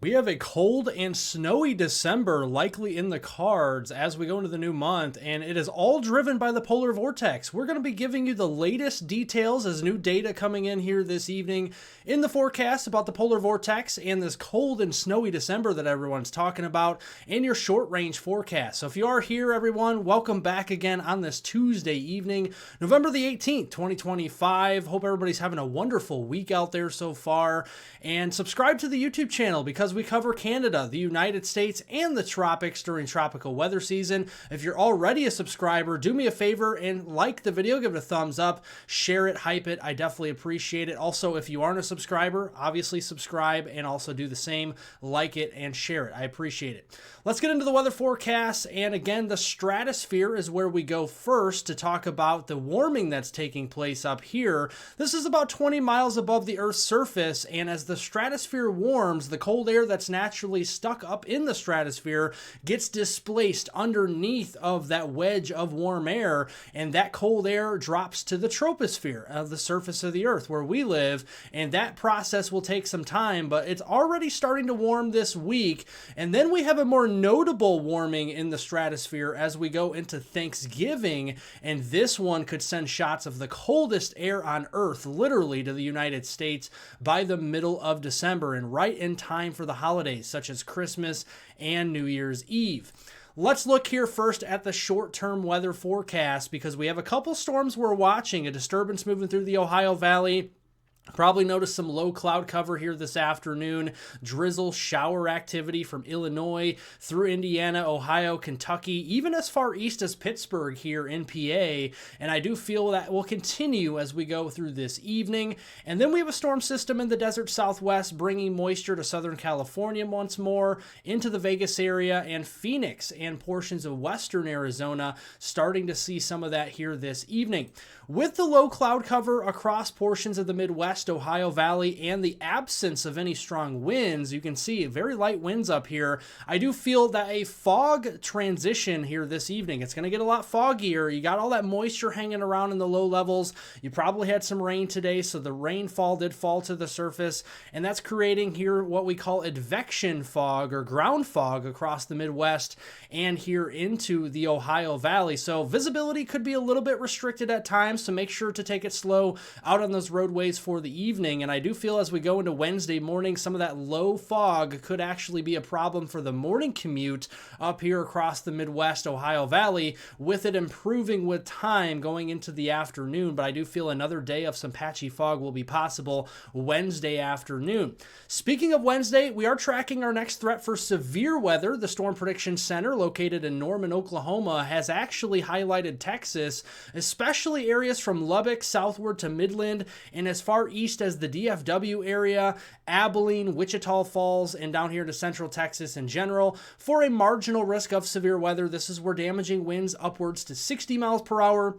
We have a cold and snowy December likely in the cards as we go into the new month, and it is all driven by the polar vortex. We're going to be giving you the latest details as new data coming in here this evening in the forecast about the polar vortex and this cold and snowy December that everyone's talking about, and your short range forecast. So if you are here, everyone, welcome back again on this Tuesday evening, November the 18th, 2025. Hope everybody's having a wonderful week out there so far, and subscribe to the YouTube channel because we cover Canada, the United States, and the tropics during tropical weather season. If you're already a subscriber, do me a favor and like the video, give it a thumbs up, share it, hype it. I definitely appreciate it. Also, if you aren't a subscriber, obviously subscribe and also do the same, like it and share it. I appreciate it. Let's get into the weather forecast. And again, the stratosphere is where we go first to talk about the warming that's taking place up here. This is about 20 miles above the Earth's surface, and as the stratosphere warms, the cold air that's naturally stuck up in the stratosphere gets displaced underneath of that wedge of warm air, and that cold air drops to the troposphere of the surface of the Earth where we live, and that process will take some time, but it's already starting to warm this week. And then we have a more notable warming in the stratosphere as we go into Thanksgiving, and this one could send shots of the coldest air on Earth literally to the United States by the middle of December, and right in time for the holidays such as Christmas and New Year's Eve. Let's look here first at the short-term weather forecast because we have a couple storms we're watching. A disturbance moving through the Ohio Valley. Probably noticed some low cloud cover here this afternoon. Drizzle, shower activity from Illinois through Indiana, Ohio, Kentucky, even as far east as Pittsburgh here in PA. And I do feel that will continue as we go through this evening. And then we have a storm system in the desert southwest bringing moisture to Southern California once more, into the Vegas area and Phoenix and portions of western Arizona, starting to see some of that here this evening. With the low cloud cover across portions of the Midwest, Ohio Valley, and the absence of any strong winds, you can see very light winds up here. I do feel that a fog transition here this evening. It's going to get a lot foggier. You got all that moisture hanging around in the low levels. You probably had some rain today, so the rainfall did fall to the surface, and that's creating here what we call advection fog or ground fog across the Midwest and here into the Ohio Valley. So visibility could be a little bit restricted at times, so make sure to take it slow out on those roadways for the evening. And I do feel as we go into Wednesday morning, some of that low fog could actually be a problem for the morning commute up here across the Midwest Ohio Valley, with it improving with time going into the afternoon. But I do feel another day of some patchy fog will be possible Wednesday afternoon. Speaking of Wednesday, we are tracking our next threat for severe weather. The Storm Prediction Center, located in Norman, Oklahoma, has actually highlighted Texas, especially areas from Lubbock southward to Midland and as far east as the DFW area, Abilene, Wichita Falls, and down here to central Texas in general, for a marginal risk of severe weather. This is where damaging winds upwards to 60 miles per hour,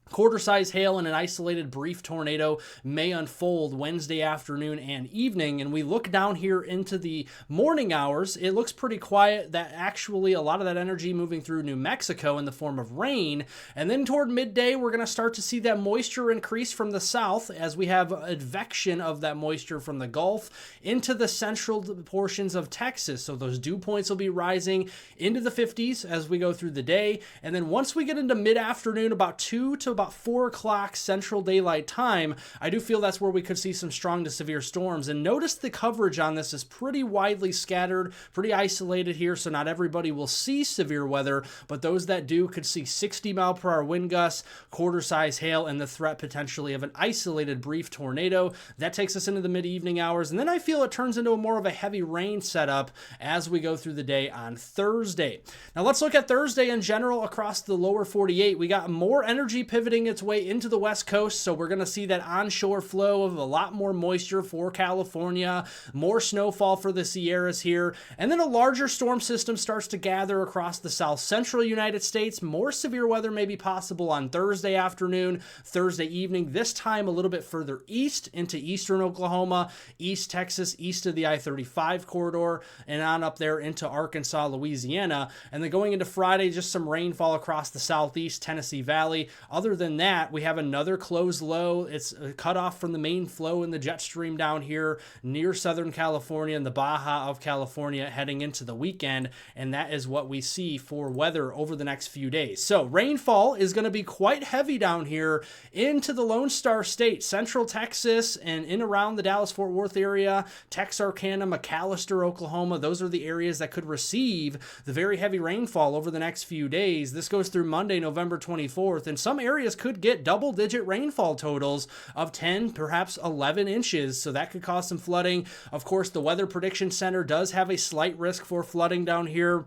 quarter-size hail, and an isolated brief tornado may unfold Wednesday afternoon and evening. And we look down here into the morning hours. It looks pretty quiet. That actually a lot of that energy moving through New Mexico in the form of rain. And then toward midday, we're going to start to see that moisture increase from the south as we have advection of that moisture from the Gulf into the central portions of Texas. So those dew points will be rising into the 50s as we go through the day. And then once we get into mid-afternoon, about 2 to about 4 o'clock Central Daylight Time, I do feel that's where we could see some strong to severe storms. And notice the coverage on this is pretty widely scattered, pretty isolated here, so not everybody will see severe weather, but those that do could see 60 mile per hour wind gusts, quarter-size hail, and the threat potentially of an isolated brief tornado. That takes us into the mid-evening hours, and then I feel it turns into a more of a heavy rain setup as we go through the day on Thursday. Now let's look at Thursday in general across the lower 48. We got more energy pivoting its way into the West Coast, so we're going to see that onshore flow of a lot more moisture for California, more snowfall for the Sierras here, and then a larger storm system starts to gather across the south central United States. More severe weather may be possible on Thursday afternoon, Thursday evening, this time a little bit further east into eastern Oklahoma, East Texas, east of the I-35 corridor, and on up there into Arkansas, Louisiana. And then going into Friday, just some rainfall across the southeast Tennessee Valley. Other other than that, we have another closed low. It's cut off from the main flow in the jet stream down here near Southern California and the Baja of California heading into the weekend. And that is what we see for weather over the next few days. So rainfall is going to be quite heavy down here into the Lone Star State, Central Texas, and in around the Dallas-Fort Worth area, Texarkana, McAllister, Oklahoma. Those are the areas that could receive the very heavy rainfall over the next few days. This goes through Monday, November 24th, and some areas could get double-digit rainfall totals of 10, perhaps 11 inches, so that could cause some flooding. Of course, the Weather Prediction Center does have a slight risk for flooding down here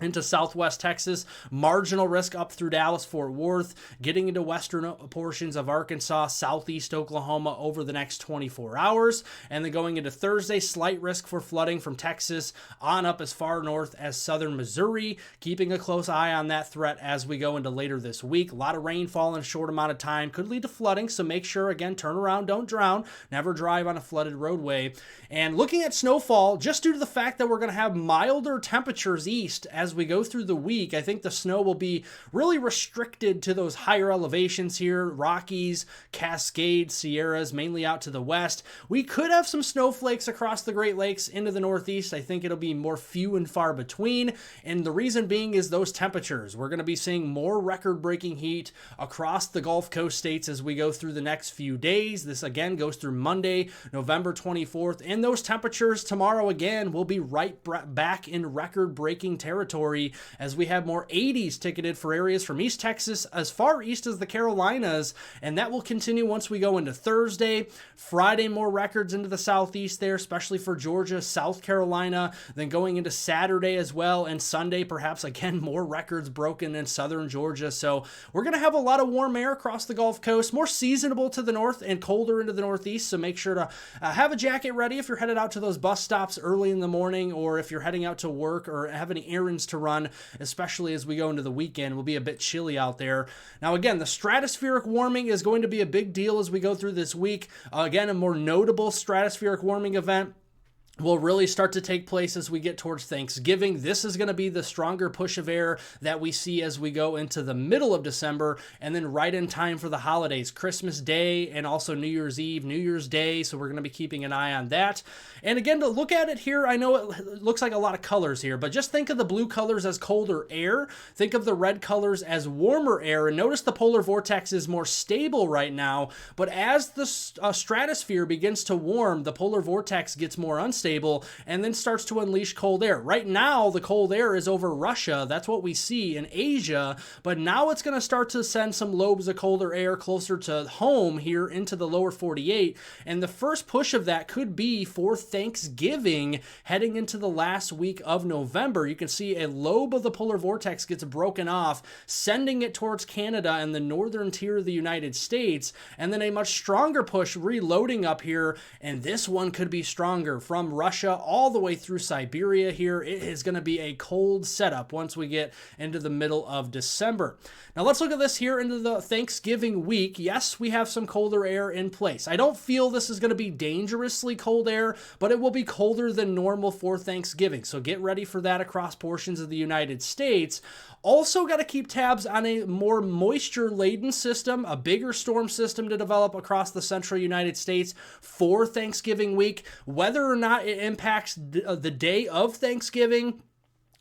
into southwest Texas, marginal risk up through Dallas-Fort Worth, getting into western portions of Arkansas, southeast Oklahoma over the next 24 hours. And then going into Thursday, slight risk for flooding from Texas on up as far north as southern Missouri, keeping a close eye on that threat as we go into later this week. A lot of rainfall in a short amount of time could lead to flooding, so make sure, again, turn around, don't drown, never drive on a flooded roadway. And looking at snowfall, just due to the fact that we're going to have milder temperatures east as we go through the week, I think the snow will be really restricted to those higher elevations here, Rockies, Cascades, Sierras, mainly out to the west. We could have some snowflakes across the Great Lakes into the northeast. I think it'll be more few and far between, and the reason being is those temperatures. We're going to be seeing more record-breaking heat across the Gulf Coast states as we go through the next few days. This again goes through Monday, November 24th, and those temperatures tomorrow again will be right back in record-breaking territory as we have more 80s ticketed for areas from East Texas as far east as the Carolinas, and that will continue once we go into Thursday. Friday, more records into the southeast there, especially for Georgia, South Carolina, then going into Saturday as well, and Sunday perhaps again more records broken in southern Georgia. So we're going to have a lot of warm air across the Gulf Coast, more seasonable to the north and colder into the northeast, so make sure to have a jacket ready if you're headed out to those bus stops early in the morning, or if you're heading out to work or have any errands to run, especially as we go into the weekend. It will be a bit chilly out there. Now again, the stratospheric warming is going to be a big deal as we go through this week. Again, a more notable stratospheric warming event will really start to take place as we get towards Thanksgiving. This is going to be the stronger push of air that we see as we go into the middle of December, and then right in time for the holidays, Christmas Day and also New Year's Eve, New Year's Day. So we're going to be keeping an eye on that. And again, to look at it here, I know it looks like a lot of colors here, but just think of the blue colors as colder air. Think of the red colors as warmer air. And notice the polar vortex is more stable right now, but as the stratosphere begins to warm, the polar vortex gets more unstable and then starts to unleash cold air. Right now, the cold air is over Russia. That's what we see in Asia, but now it's going to start to send some lobes of colder air closer to home here into the lower 48, and the first push of that could be for Thanksgiving heading into the last week of November. You can see a lobe of the polar vortex gets broken off, sending it towards Canada and the northern tier of the United States, and then a much stronger push reloading up here, and this one could be stronger from Russia all the way through Siberia here. It is going to be a cold setup once we get into the middle of December. Now let's look at this here into the Thanksgiving week. Yes, we have some colder air in place. I don't feel this is going to be dangerously cold air, but it will be colder than normal for Thanksgiving. So get ready for that across portions of the United States. Also got to keep tabs on a more moisture-laden system, a bigger storm system to develop across the central United States for Thanksgiving week. Whether or not it impacts the day of Thanksgiving,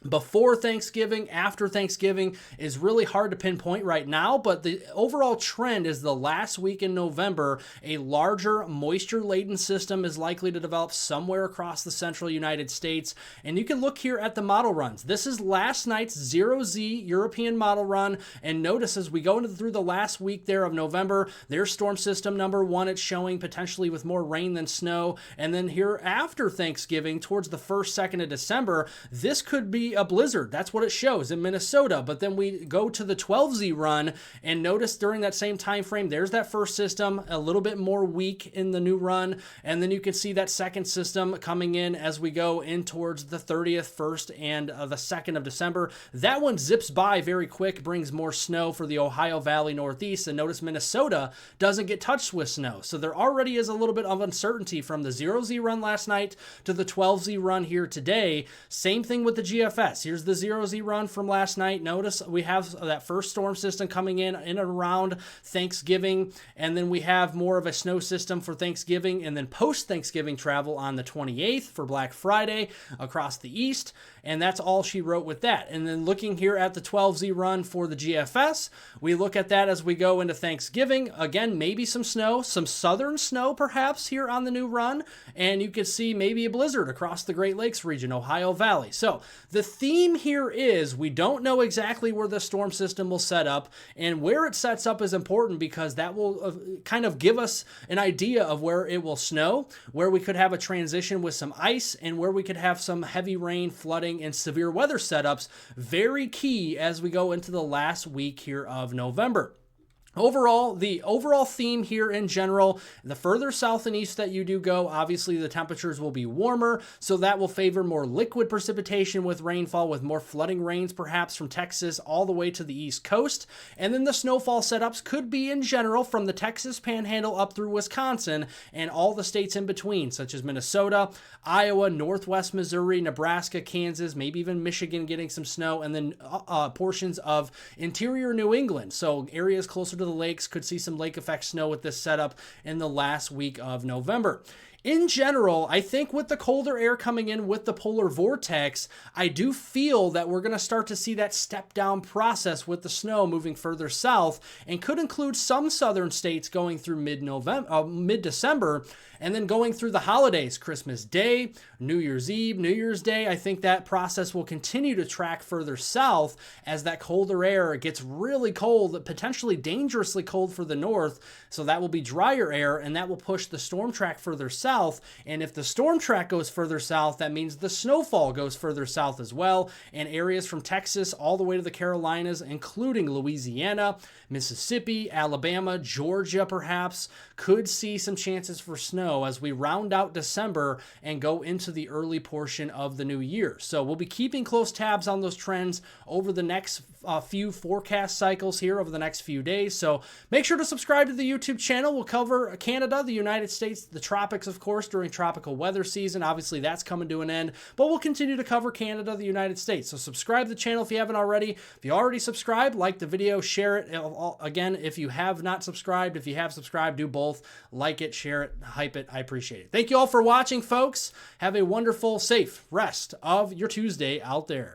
before Thanksgiving, after Thanksgiving, is really hard to pinpoint right now, but the overall trend is the last week in November, a larger moisture-laden system is likely to develop somewhere across the central United States. And you can look here at the model runs. This is last night's 0Z European model run, and notice as we go through the last week there of November, there's storm system number 1. It's showing potentially with more rain than snow, and then here after Thanksgiving, towards the 1st, 2nd of December, this could be a blizzard. That's what it shows in Minnesota. But then we go to the 12Z run, and notice during that same time frame, there's that first system, a little bit more weak in the new run, and then you can see that second system coming in as we go in towards the 30th, 1st, and the 2nd of December. That one zips by very quick, brings more snow for the Ohio Valley Northeast, and notice Minnesota doesn't get touched with snow. So there already is a little bit of uncertainty from the 0Z run last night to the 12Z run here today. Same thing with the GFS GFS. Here's the 0Z run from last night. Notice we have that first storm system coming in and around Thanksgiving, and then we have more of a snow system for Thanksgiving, and then post-Thanksgiving travel on the 28th for Black Friday across the east, and that's all she wrote with that. And then looking here at the 12Z run for the GFS, we look at that as we go into Thanksgiving. Again, maybe some snow, some southern snow perhaps here on the new run, and you could see maybe a blizzard across the Great Lakes region, Ohio Valley. So the theme here is we don't know exactly where the storm system will set up, and where it sets up is important because that will kind of give us an idea of where it will snow, where we could have a transition with some ice, and where we could have some heavy rain, flooding, and severe weather setups. Very key as we go into the last week here of November. Overall, the overall theme here in general, the further south and east that you do go, obviously the temperatures will be warmer, so that will favor more liquid precipitation with rainfall, with more flooding rains perhaps from Texas all the way to the East Coast. And then the snowfall setups could be in general from the Texas Panhandle up through Wisconsin and all the states in between, such as Minnesota, Iowa, Northwest Missouri, Nebraska, Kansas, maybe even Michigan getting some snow, and then portions of interior New England. So areas closer to the lakes could see some lake effect snow with this setup in the last week of November. In general, I think with the colder air coming in with the polar vortex, I do feel that we're going to start to see that step down process with the snow moving further south, and could include some southern states going through mid-December, and then going through the holidays, Christmas Day, New Year's Eve, New Year's Day. I think that process will continue to track further south as that colder air gets really cold, potentially dangerously cold for the north. So that will be drier air, and that will push the storm track further south. And if the storm track goes further south, that means the snowfall goes further south as well. And areas from Texas all the way to the Carolinas, including Louisiana, Mississippi, Alabama, Georgia perhaps, could see some chances for snow as we round out December and go into the early portion of the new year. So we'll be keeping close tabs on those trends over the next few forecast cycles here over the next few days. So make sure to subscribe to the YouTube channel. We'll cover Canada, the United States, the tropics, of course, during tropical weather season. Obviously, that's coming to an end, but we'll continue to cover Canada, the United States. So subscribe to the channel if you haven't already. If you already subscribed, like the video, share it. Again, if you have not subscribed, if you have subscribed, do both. Like it, share it, hype it. I appreciate it. Thank you all for watching, folks. Have a wonderful, safe rest of your Tuesday out there.